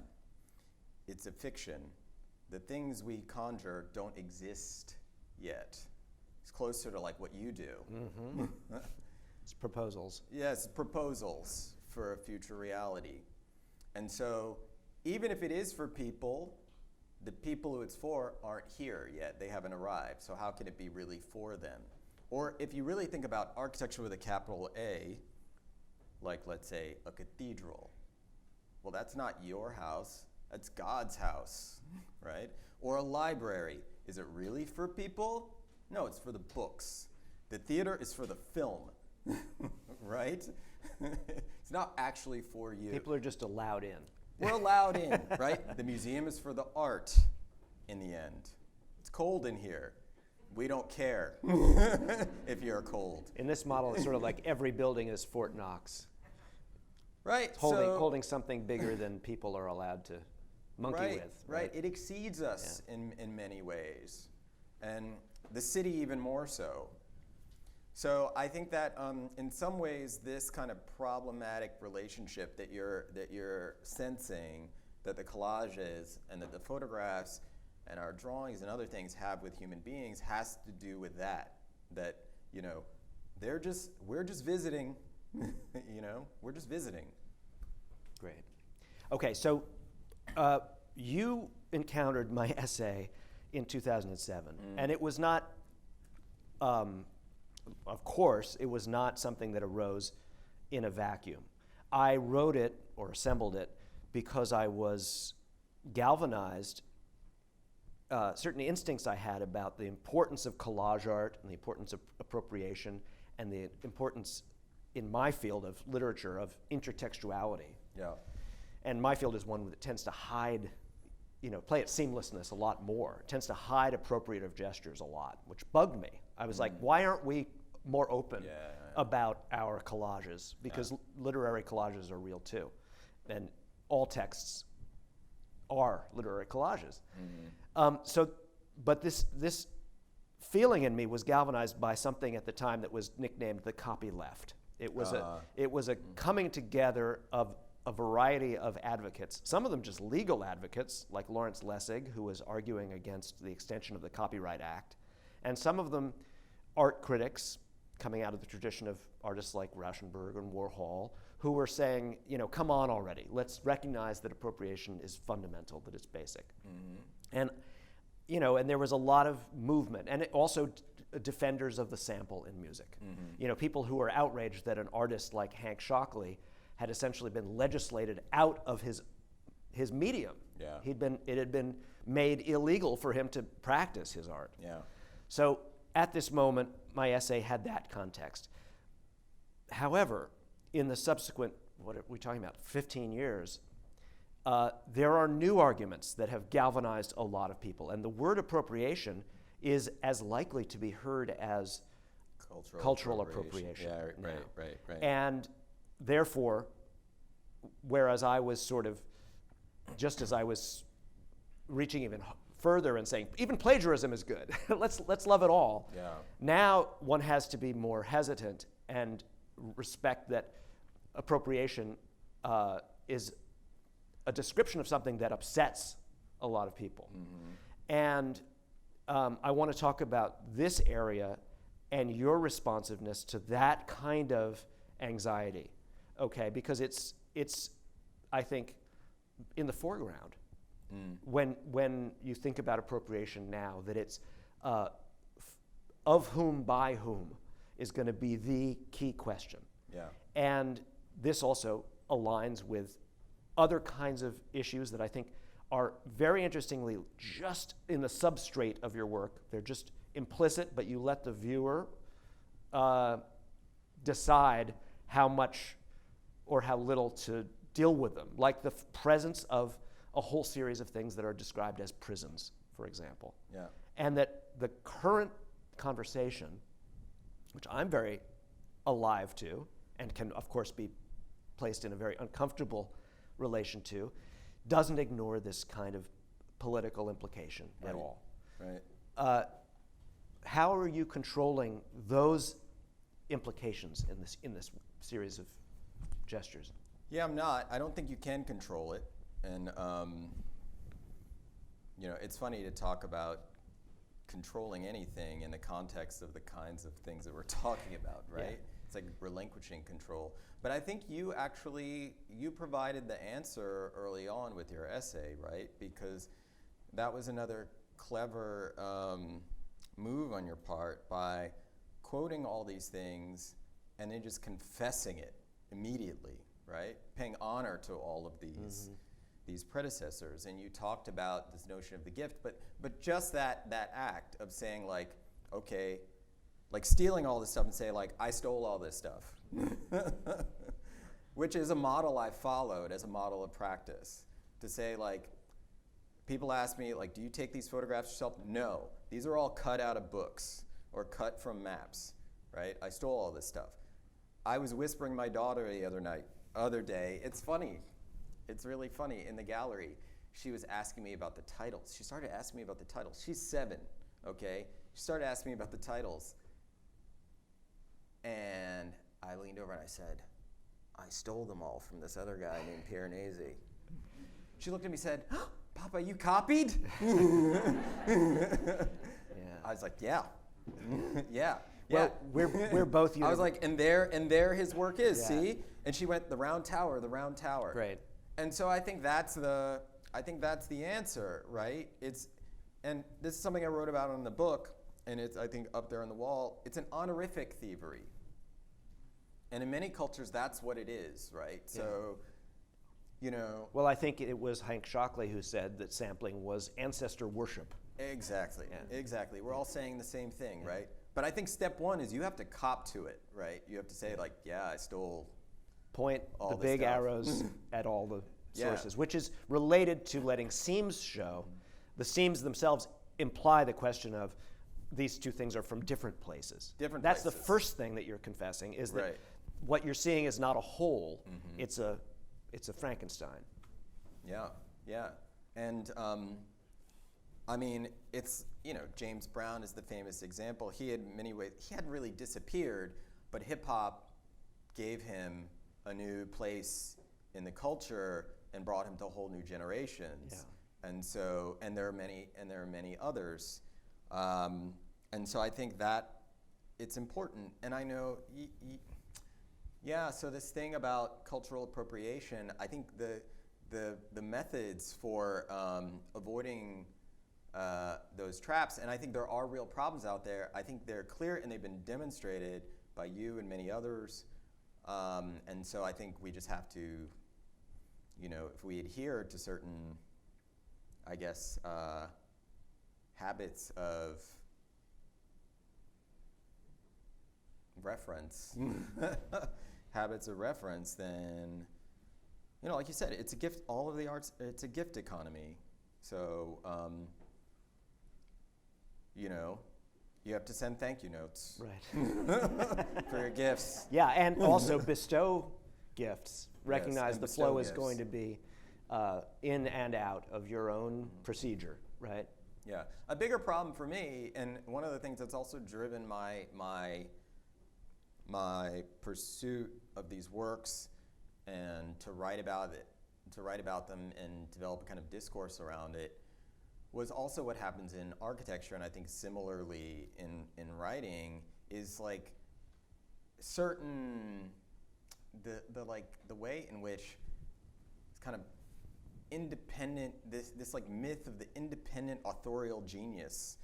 It's a fiction. The things we conjure don't exist yet. It's closer to like what you do. Mm-hmm. It's proposals. Yes, proposals for a future reality. And so even if it is for people, the people who it's for aren't here yet. They haven't arrived. So how can it be really for them? Or if you really think about architecture with a capital A, like let's say a cathedral, well, that's not your house, that's God's house, right? Or a library, is it really for people? No, it's for the books. The theater is for the film, right? It's not actually for you. People are just allowed in. We're allowed in, right? The museum is for the art in the end. It's cold in here. We don't care if you're cold. In this model, it's sort of like every building is Fort Knox. Right. Holding something bigger than people are allowed to monkey with. Right. It exceeds us in many ways. And the city even more so. So I think that in some ways, this kind of problematic relationship that you're sensing, that the collages and that the photographs and our drawings and other things have with human beings, has to do with that. That, you know, we're just visiting. You know, we're just visiting. Great. Okay, so you encountered my essay in 2007, and it was not. Of course, it was not something that arose in a vacuum. I wrote it or assembled it because I was galvanized. Certain instincts I had about the importance of collage art and the importance of appropriation and the importance in my field of literature of intertextuality. Yeah. And my field is one that tends to hide, play at seamlessness a lot more. It tends to hide appropriative gestures a lot, which bugged me. I was like, why aren't we more open about our collages? Because literary collages are real too. And all texts are literary collages. But this feeling in me was galvanized by something at the time that was nicknamed the copyleft. It was a coming together of a variety of advocates, some of them just legal advocates, like Lawrence Lessig, who was arguing against the extension of the Copyright Act, and some of them art critics coming out of the tradition of artists like Rauschenberg and Warhol, who were saying, come on already, let's recognize that appropriation is fundamental, that it's basic. And there was a lot of movement, and also defenders of the sample in music. People who were outraged that an artist like Hank Shockley had essentially been legislated out of his medium. Yeah. It had been made illegal for him to practice his art. Yeah. So at this moment, my essay had that context. However, in the subsequent, what are we talking about, 15 years, there are new arguments that have galvanized a lot of people. And the word appropriation is as likely to be heard as cultural appropriation. Yeah, right. And therefore, whereas I was sort of, just as I was reaching even further and saying, even plagiarism is good, let's love it all. Yeah. Now one has to be more hesitant and respect that appropriation is a description of something that upsets a lot of people. And I want to talk about this area and your responsiveness to that kind of anxiety, okay? Because it's I think, in the foreground when you think about appropriation now, that it's of whom by whom is going to be the key question. Yeah. And this also aligns with other kinds of issues that I think are very interestingly just in the substrate of your work. They're just implicit, but you let the viewer decide how much or how little to deal with them, like the presence of a whole series of things that are described as prisons, for example. Yeah. And that the current conversation, which I'm very alive to and can, of course, be placed in a very uncomfortable relation to, doesn't ignore this kind of political implication at all. Right. How are you controlling those implications in this series of gestures? Yeah, I'm not. I don't think you can control it. And, it's funny to talk about controlling anything in the context of the kinds of things that we're talking about, right? Yeah. It's like relinquishing control. But I think you provided the answer early on with your essay, right? Because that was another clever move on your part by quoting all these things and then just confessing it immediately, right? Paying honor to all of these predecessors. And you talked about this notion of the gift, but just that act of saying like, okay, like stealing all this stuff and say like, I stole all this stuff, which is a model I followed as a model of practice. To say like, people ask me like, do you take these photographs yourself? No, these are all cut out of books or cut from maps, right? I stole all this stuff. I was whispering my daughter the other day, it's funny. It's really funny. In the gallery, she was asking me about the titles. She started asking me about the titles. She's 7, okay? She started asking me about the titles. And I leaned over and I said, I stole them all from this other guy named Piranesi. She looked at me and said, oh, Papa, you copied? Yeah. I was like, yeah. Yeah. Well, we're both. I was like, and there his work is. Yeah. See? And she went, the round tower. Great. And so I think that's the answer, right? And this is something I wrote about in the book, and it's I think up there on the wall. It's an honorific thievery, and in many cultures that's what it is, right? Yeah. So, Well, I think it was Hank Shockley who said that sampling was ancestor worship. Exactly. Yeah. Exactly. We're all saying the same thing, right? But I think step one is you have to cop to it, right? You have to say like, yeah, I stole. Point all the this big stuff. arrows at all the Yeah. sources, which is related to letting seams show. The seams themselves imply the question of these two things are from different places. That's the places. first thing that you're confessing, is that Right. what you're seeing is not a whole, it's a Frankenstein. Yeah, yeah. And I mean, it's, James Brown is the famous example. He hadn't really disappeared, but hip hop gave him a new place in the culture and brought him to whole new generations. Yeah. And there are many others. And so I think that it's important. And I know, so this thing about cultural appropriation, I think the methods for avoiding those traps, and I think there are real problems out there. I think they're clear and they've been demonstrated by you and many others. And so I think we just have to, if we adhere to certain, I guess, habits of reference, then, like you said, it's a gift. All of the arts, it's a gift economy. So, you have to send thank you notes. Right. For your gifts. Yeah, and also bestow gifts. Recognize and the bestow flow is gifts. going to be in and out of your own procedure, right? Yeah. A bigger problem for me, and one of the things that's also driven my pursuit of these works and to write about them and develop a kind of discourse around it, was also what happens in architecture, and I think similarly in writing, is like certain the way in which it's kind of independent, this like myth of the independent authorial genius,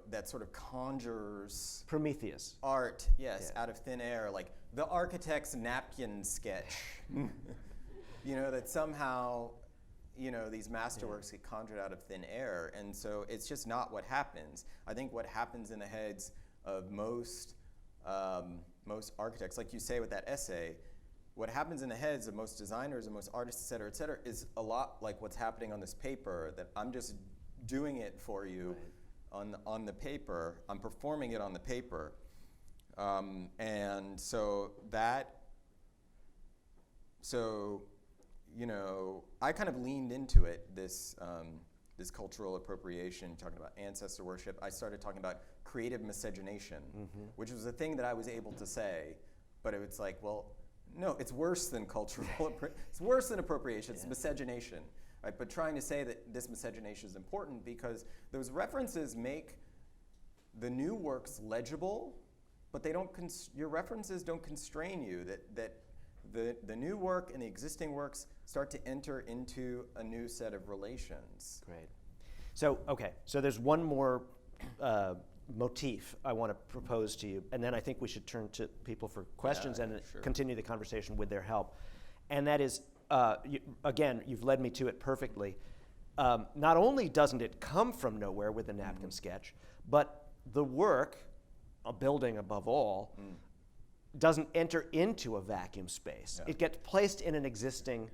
that sort of conjures Prometheus. art, yes, out of thin air, like the architect's napkin sketch. That somehow, these masterworks get conjured out of thin air, and so it's just not what happens. I think what happens in the heads of most most architects, like you say with that essay, what happens in the heads of most designers and most artists, et cetera, is a lot like what's happening on this paper, that I'm just doing it for you on the paper. I'm performing it on the paper. And so you know, I kind of leaned into it, this cultural appropriation, talking about ancestor worship. I started talking about creative miscegenation, which was a thing that I was able to say, but it was like, well, no, it's worse than cultural, it's worse than appropriation, it's miscegenation, right? But trying to say that this miscegenation is important because those references make the new works legible, but they don't, your references don't constrain you, that the new work and the existing works start to enter into a new set of relations. Great. So, okay, so there's one more motif I want to propose to you, and then I think we should turn to people for questions and continue the conversation with their help. And that is, again, you've led me to it perfectly. Not only doesn't it come from nowhere with a napkin sketch, but the work, a building above all, doesn't enter into a vacuum space. It gets placed in an existing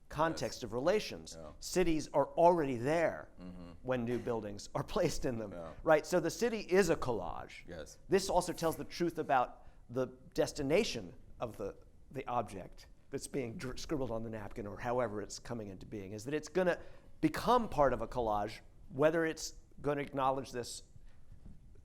context of relations. Cities are already there when new buildings are placed in them, right? So the city is a collage. This also tells the truth about the destination of the object that's being scribbled on the napkin, or however it's coming into being, is that it's going to become part of a collage, whether it's going to acknowledge this,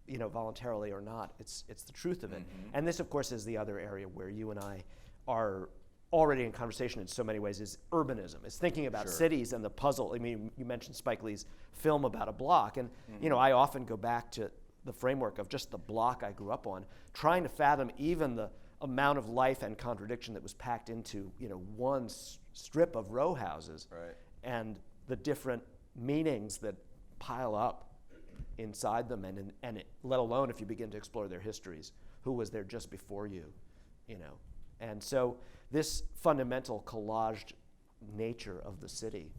you know, voluntarily or not. It's the truth of it. And this, of course, is the other area where you and I are already in conversation in so many ways, is urbanism. It's thinking about cities and the puzzle. I mean, you mentioned Spike Lee's film about a block, and you know, I often go back to the framework of just the block I grew up on, trying to fathom even the amount of life and contradiction that was packed into, you know, one strip of row houses, and the different meanings that pile up inside them, and let alone if you begin to explore their histories, who was there just before you, you know. And so this fundamental collaged nature of the city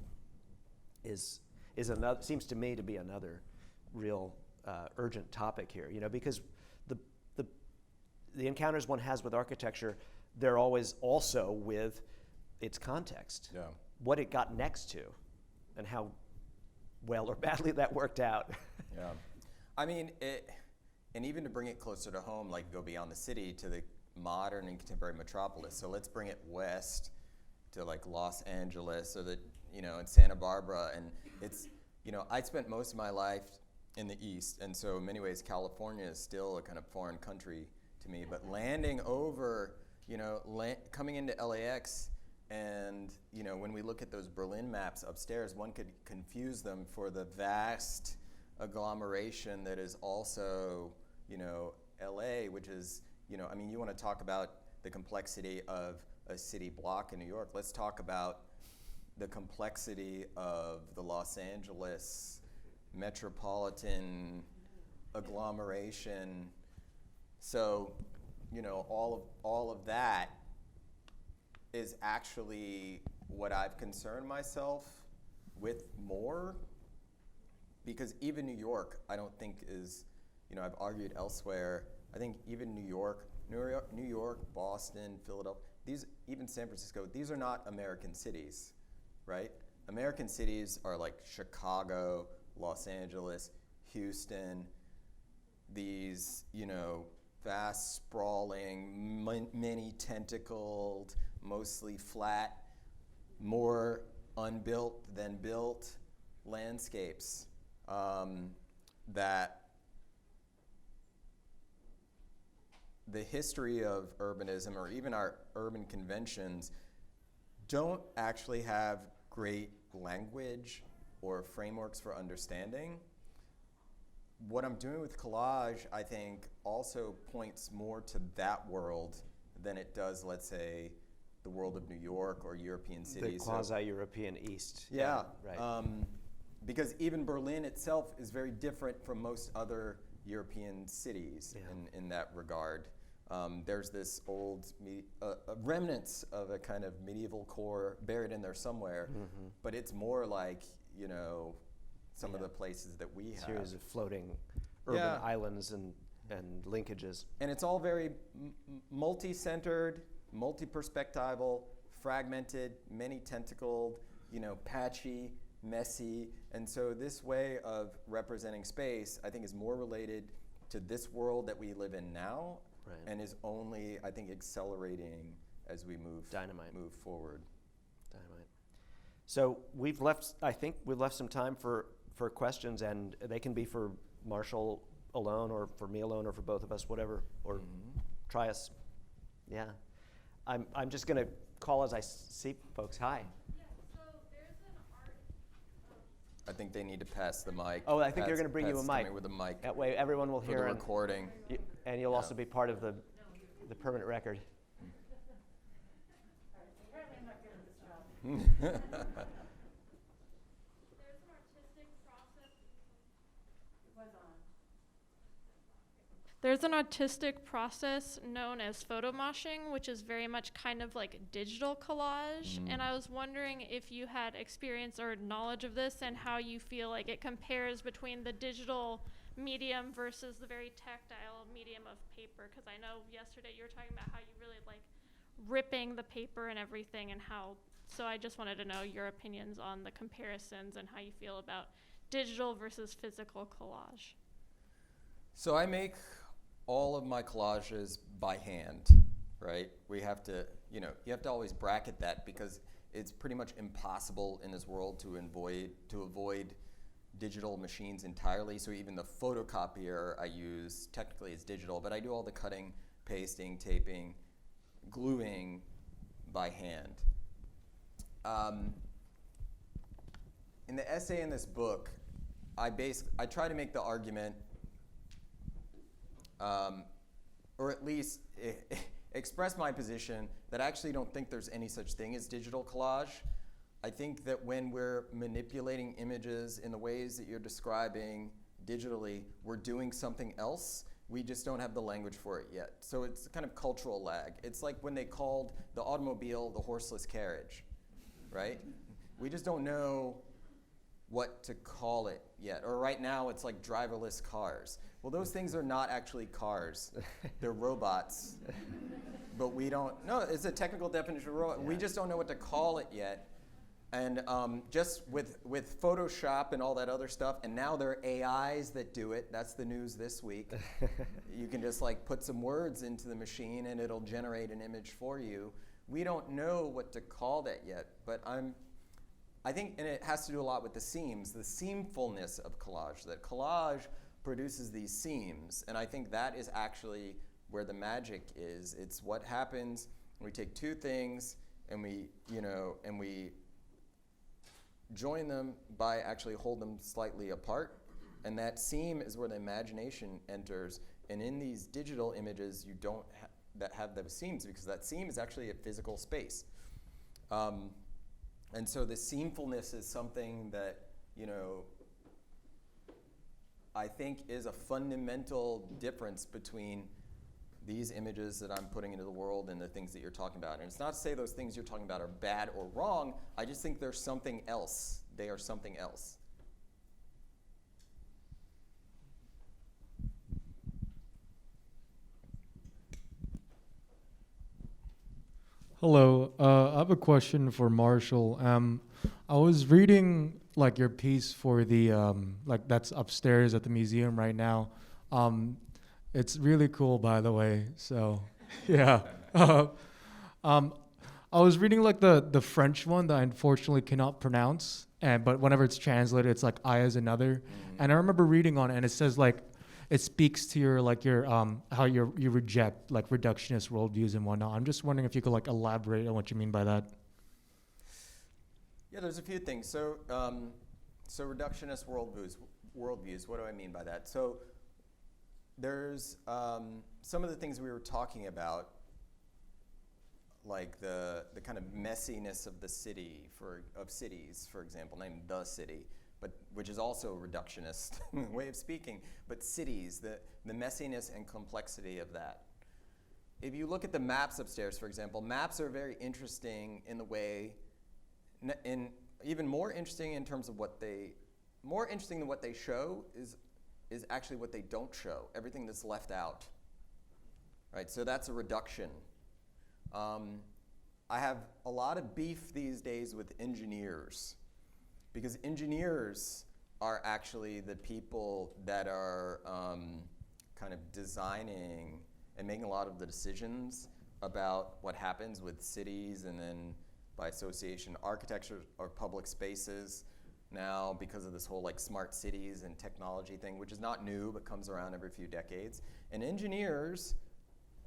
is another, seems to me to be another real urgent topic here, you know, because the encounters one has with architecture, they're always also with its context, what it got next to, and how well or badly that worked out. I mean, and even to bring it closer to home, like go beyond the city to the modern and contemporary metropolis. So let's bring it west to like Los Angeles, or you know, in Santa Barbara. And it's, you know, I spent most of my life in the East, and so in many ways California is still a kind of foreign country to me. But landing over, you know, coming into LAX, and you know, when we look at those Berlin maps upstairs, one could confuse them for the vast agglomeration that is also, you know, LA, which is, you know, I mean, you want to talk about the complexity of a city block in New York. Let's talk about the complexity of the Los Angeles metropolitan agglomeration. So, you know, all of that is actually what I've concerned myself with more, because even New York, I don't think is, you know, I've argued elsewhere, I think even New York, Boston, Philadelphia, even San Francisco, these are not American cities, right? American cities are like Chicago, Los Angeles, Houston, these, you know, vast, sprawling, many tentacled, mostly flat, more unbuilt than built landscapes that the history of urbanism, or even our urban conventions, don't actually have great language or frameworks for understanding. What I'm doing with collage, I think, also points more to that world than it does, let's say, the world of New York or European cities. The quasi-European East. Yeah, right. Because even Berlin itself is very different from most other European cities in that regard. There's this old remnants of a kind of medieval core buried in there somewhere, but it's more like, you know, some of the places that we have. Series of floating urban islands and and linkages. And it's all very multi-centered, multi-perspectival, fragmented, many-tentacled, patchy, messy. And so this way of representing space, I think, is more related to this world that we live in now, Right. and is only, I think, accelerating as we move forward. Dynamite. So I think we've left some time for questions, and they can be for Marshall alone, or for me alone, or for both of us, whatever, or try us. Yeah. I'm just going to call as I see folks. Hi. Yeah, so there's an art. I think they need to pass the mic. Oh, I think they're going to bring you a Pat's mic. coming with a mic That way everyone will for hear the and recording. and you'll also be part of the permanent record. Apparently I'm not good at this job. There's an artistic process. It was on. There's an artistic process known as photo moshing, which is very much kind of like digital collage. And I was wondering if you had experience or knowledge of this, and how you feel like it compares between the digital medium versus the very tactile medium of paper. Because I know yesterday you were talking about how you really like ripping the paper and everything, and how, so I just wanted to know your opinions on the comparisons and how you feel about digital versus physical collage. So I make all of my collages by hand, right? We have to, you have to always bracket that, because it's pretty much impossible in this world to avoid digital machines entirely. So even the photocopier I use technically is digital, but I do all the cutting, pasting, taping, gluing by hand. In the essay in this book, I try to make the argument, or at least express my position, that I actually don't think there's any such thing as digital collage. I think that when we're manipulating images in the ways that you're describing digitally, we're doing something else. We just don't have the language for it yet. So it's a kind of cultural lag. It's like when they called the automobile the horseless carriage, right? We just don't know what to call it yet. Or right now it's like driverless cars. Well, those things are not actually cars. They're robots. But we don't, no, it's a technical definition of robot. Yeah. We just don't know what to call it yet. And just with Photoshop and all that other stuff, and now there are AIs that do it. That's the news this week. You can just like put some words into the machine and it'll generate an image for you. We don't know what to call that yet, but I think, and it has to do a lot with the seams, the seamfulness of collage, that collage produces these seams, and I think that is actually where the magic is. It's what happens when we take two things and we join them by actually hold them slightly apart, and that seam is where the imagination enters. And in these digital images, you don't that have those seams, because that seam is actually a physical space. And so the seamfulness is something that, I think is a fundamental difference between these images that I'm putting into the world and the things that you're talking about. And it's not to say those things you're talking about are bad or wrong. I just think there's something else. They are something else. Hello, I have a question for Marshall. I was reading like your piece for the like that's upstairs at the museum right now. It's really cool, by the way. So, yeah. I was reading like the French one that I unfortunately cannot pronounce, but whenever it's translated, it's like I as another. Mm-hmm. And I remember reading on it, and it says like it speaks to your how you reject like reductionist worldviews and whatnot. I'm just wondering if you could like elaborate on what you mean by that. Yeah, there's a few things. So reductionist worldviews. What do I mean by that? So there's some of the things we were talking about, like the kind of messiness of the city, of cities, for example, named The City, but which is also a reductionist way of speaking. But cities, the messiness and complexity of that. If you look at the maps upstairs, for example, maps are very interesting in the way, even more interesting in terms of more interesting than what they show is actually what they don't show, everything that's left out. Right, so that's a reduction. I have a lot of beef these days with engineers, because engineers are actually the people that are kind of designing and making a lot of the decisions about what happens with cities, and then by association architecture or public spaces now, because of this whole like smart cities and technology thing, which is not new but comes around every few decades. And engineers,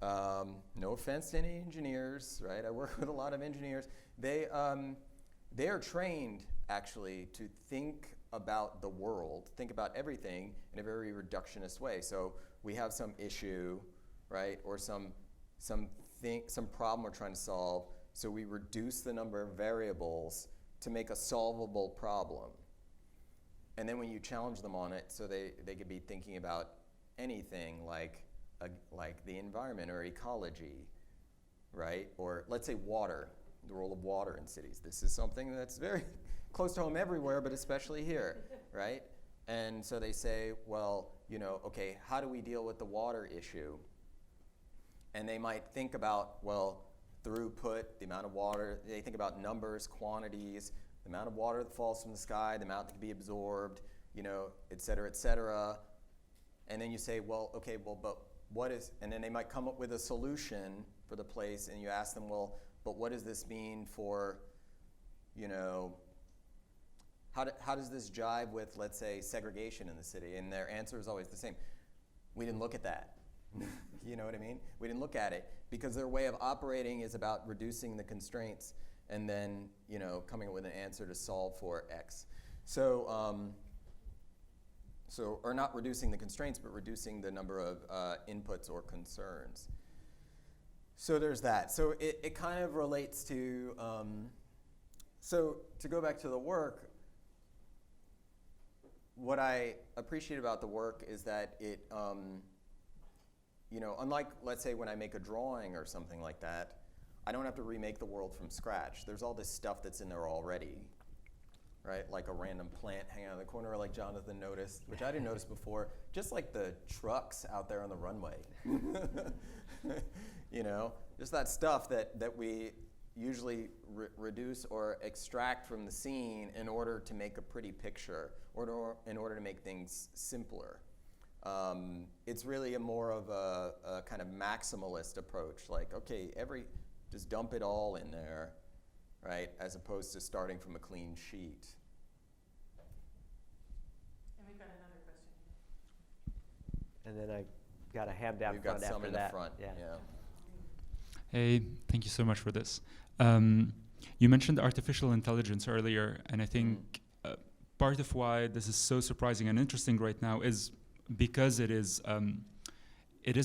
no offense to any engineers, right? I work with a lot of engineers. They are trained actually to think about the world, think about everything in a very reductionist way. So we have some issue, right, or some problem we're trying to solve. So we reduce the number of variables to make a solvable problem. And then when you challenge them on it, so they could be thinking about anything like the environment or ecology, right? Or let's say water, the role of water in cities. This is something that's very close to home everywhere, but especially here, right? And so they say, well, you know, okay, how do we deal with the water issue? And they might think about, well, throughput, the amount of water, they think about numbers, quantities, the amount of water that falls from the sky, the amount that can be absorbed, you know, et cetera, et cetera. And then you say, well, okay, well, but what is, and then they might come up with a solution for the place, and you ask them, well, but what does this mean for, you know, how does this jive with, let's say, segregation in the city? And their answer is always the same. We didn't look at that. You know what I mean? We didn't look at it because their way of operating is about reducing the constraints and then, you know, coming up with an answer to solve for X. So, or not reducing the constraints, but reducing the number of inputs or concerns. So there's that. So it kind of relates to, so to go back to the work, what I appreciate about the work is that it, you know, unlike, let's say, when I make a drawing or something like that, I don't have to remake the world from scratch. There's all this stuff that's in there already, right? Like a random plant hanging out in the corner, like Jonathan noticed, which I didn't notice before, just like the trucks out there on the runway. You know, just that stuff that we usually reduce or extract from the scene in order to make a pretty picture, or in order to make things simpler. It's really more of a kind of maximalist approach, like, okay, just dump it all in there, right, as opposed to starting from a clean sheet. And we've got another question. And then I got a hand down We've front got some after in that. the front, yeah. Hey, thank you so much for this. You mentioned artificial intelligence earlier, and I think part of why this is so surprising and interesting right now is because it is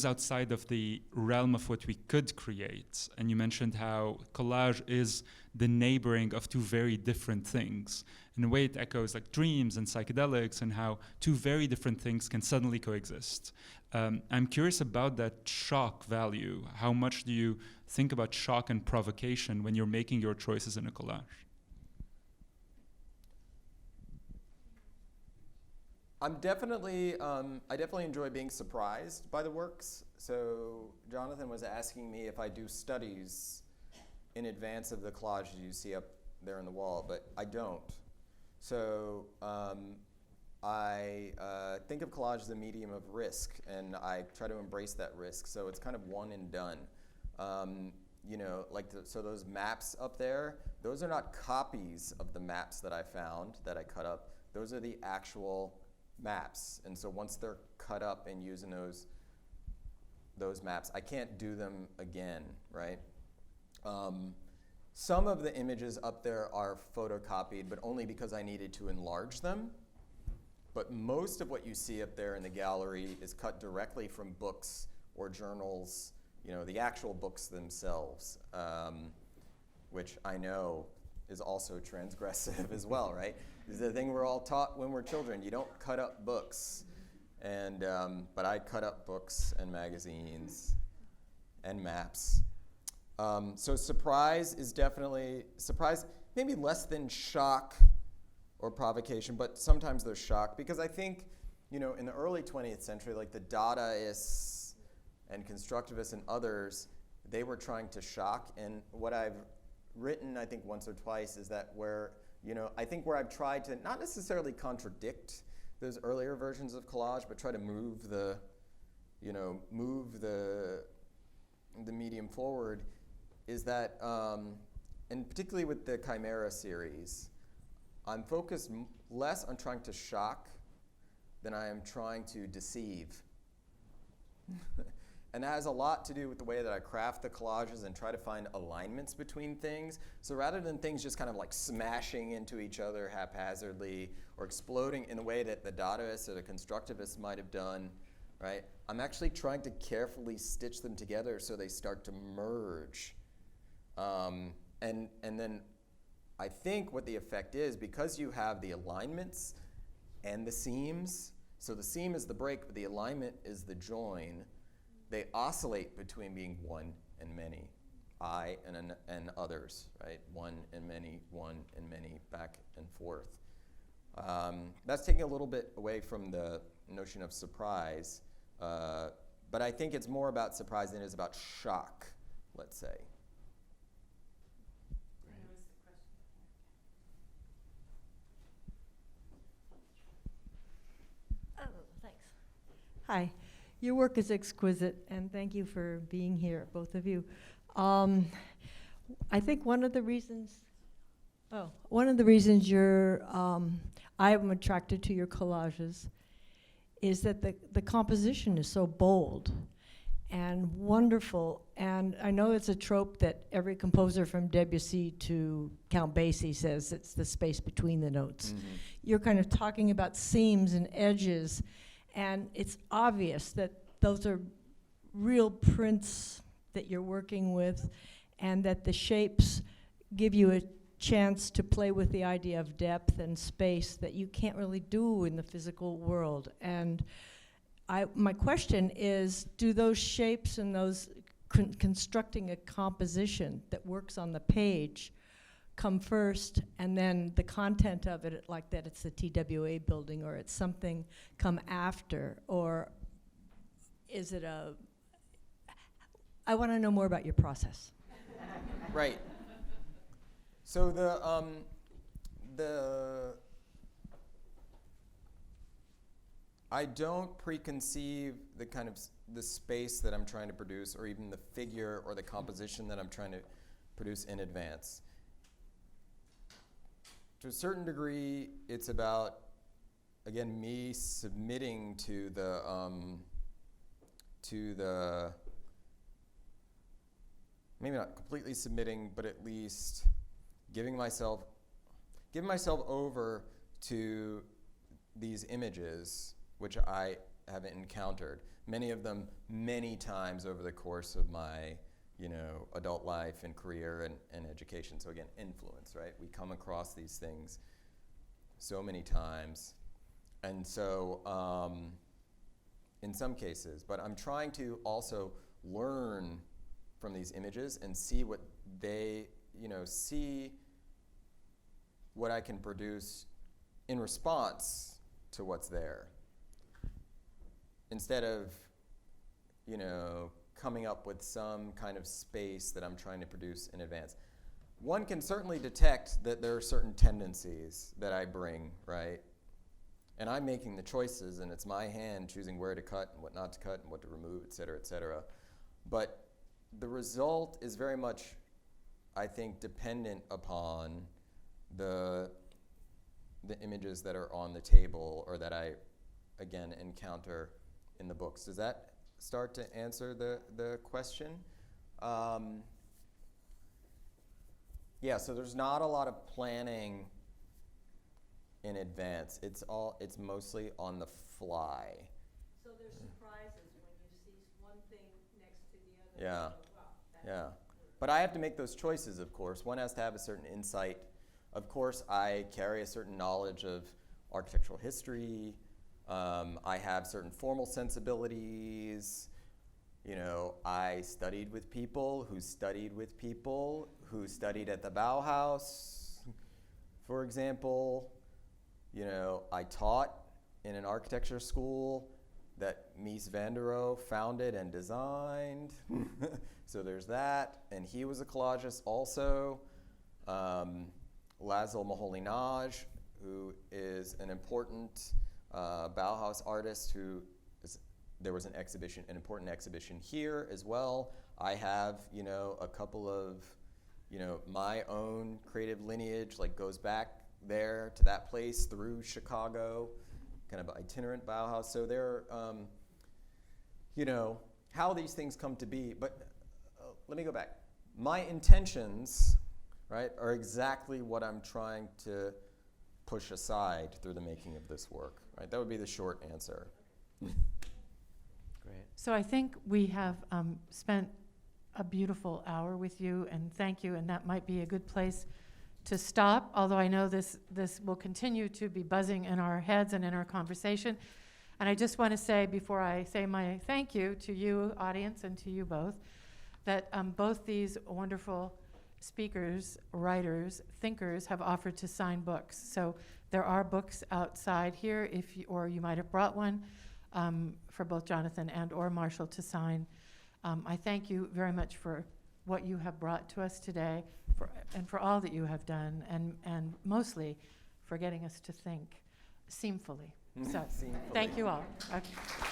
outside of the realm of what we could create. And you mentioned how collage is the neighboring of two very different things. In a way, it echoes like dreams and psychedelics, and how two very different things can suddenly coexist. I'm curious about that shock value. How much do you think about shock and provocation when you're making your choices in a collage? I definitely enjoy being surprised by the works. So Jonathan was asking me if I do studies in advance of the collages you see up there on the wall, but I don't. So I think of collage as a medium of risk, and I try to embrace that risk. So it's kind of one and done. You know, like so those maps up there, those are not copies of the maps that I found that I cut up. Those are the actual maps, and so once they're cut up and using those maps, I can't do them again, right? Some of the images up there are photocopied, but only because I needed to enlarge them. But most of what you see up there in the gallery is cut directly from books or journals, you know, the actual books themselves, which I know is also transgressive as well, right? This is the thing we're all taught when we're children. You don't cut up books. And, but I cut up books and magazines and maps. So surprise is definitely, maybe less than shock or provocation, but sometimes there's shock, because I think in the early 20th century, like the Dadaists and constructivists and others, they were trying to shock. And what I've written, I think once or twice, is that I think where I've tried to not necessarily contradict those earlier versions of collage, but try to move the medium forward, is that, and particularly with the Chimera series, I'm focused less on trying to shock than I am trying to deceive. And that has a lot to do with the way that I craft the collages and try to find alignments between things. So rather than things just kind of like smashing into each other haphazardly or exploding in the way that the Dadaists or the constructivists might have done, right? I'm actually trying to carefully stitch them together so they start to merge. And then I think what the effect is, because you have the alignments and the seams, so the seam is the break, but the alignment is the join, they oscillate between being one and many, I and others, right? One and many, back and forth. That's taking a little bit away from the notion of surprise, but I think it's more about surprise than it is about shock, let's say. Oh, thanks. Hi. Your work is exquisite, and thank you for being here, both of you. I think one of the reasons I am attracted to your collages is that the composition is so bold and wonderful. And I know it's a trope that every composer from Debussy to Count Basie says it's the space between the notes. Mm-hmm. You're kind of talking about seams and edges, and it's obvious that those are real prints that you're working with, and that the shapes give you a chance to play with the idea of depth and space that you can't really do in the physical world. And my question is, do those shapes and those constructing a composition that works on the page come first, and then the content of it, like that it's the TWA building or it's something, come after? Or is it I want to know more about your process. Right. So I don't preconceive the kind of the space that I'm trying to produce, or even the figure or the composition that I'm trying to produce in advance. To a certain degree, it's about, again, me submitting to the maybe not completely submitting, but at least giving myself over to these images, which I have encountered, many of them many times over the course of my adult life and career and education. So again, influence, right? We come across these things so many times. And so in some cases, but I'm trying to also learn from these images and see what they, see what I can produce in response to what's there. Instead of, coming up with some kind of space that I'm trying to produce in advance. One can certainly detect that there are certain tendencies that I bring, right? And I'm making the choices, and it's my hand choosing where to cut and what not to cut and what to remove, et cetera, et cetera. But the result is very much, I think, dependent upon the images that are on the table or that I, again, encounter in the books. Does that start to answer the question? Yeah, so there's not a lot of planning in advance. It's mostly on the fly. So there's surprises when you see one thing next to the other. Yeah. And you go, wow, Yeah. But I have to make those choices, of course. One has to have a certain insight. Of course, I carry a certain knowledge of architectural history. I have certain formal sensibilities. I studied with people who studied with people who studied at the Bauhaus, for example. I taught in an architecture school that Mies van der Rohe founded and designed. So there's that, and he was a collagist also. Laszlo Moholy-Nagy, who is an important Bauhaus artist there was an important exhibition here as well. I have, a couple of, my own creative lineage, goes back there to that place through Chicago, kind of itinerant Bauhaus. So there, how these things come to be. But let me go back. My intentions, right, are exactly what I'm trying to push aside through the making of this work, right? That would be the short answer. Great. So I think we have spent a beautiful hour with you, and thank you, and that might be a good place to stop, although I know this will continue to be buzzing in our heads and in our conversation. And I just want to say, before I say my thank you to you, audience, and to you both, that both these wonderful speakers, writers, thinkers have offered to sign books. So there are books outside here, or you might have brought one, for both Jonathan and or Marshall to sign. I thank you very much for what you have brought to us today, and for all that you have done, and mostly for getting us to think seamfully. So, thank you all. Okay.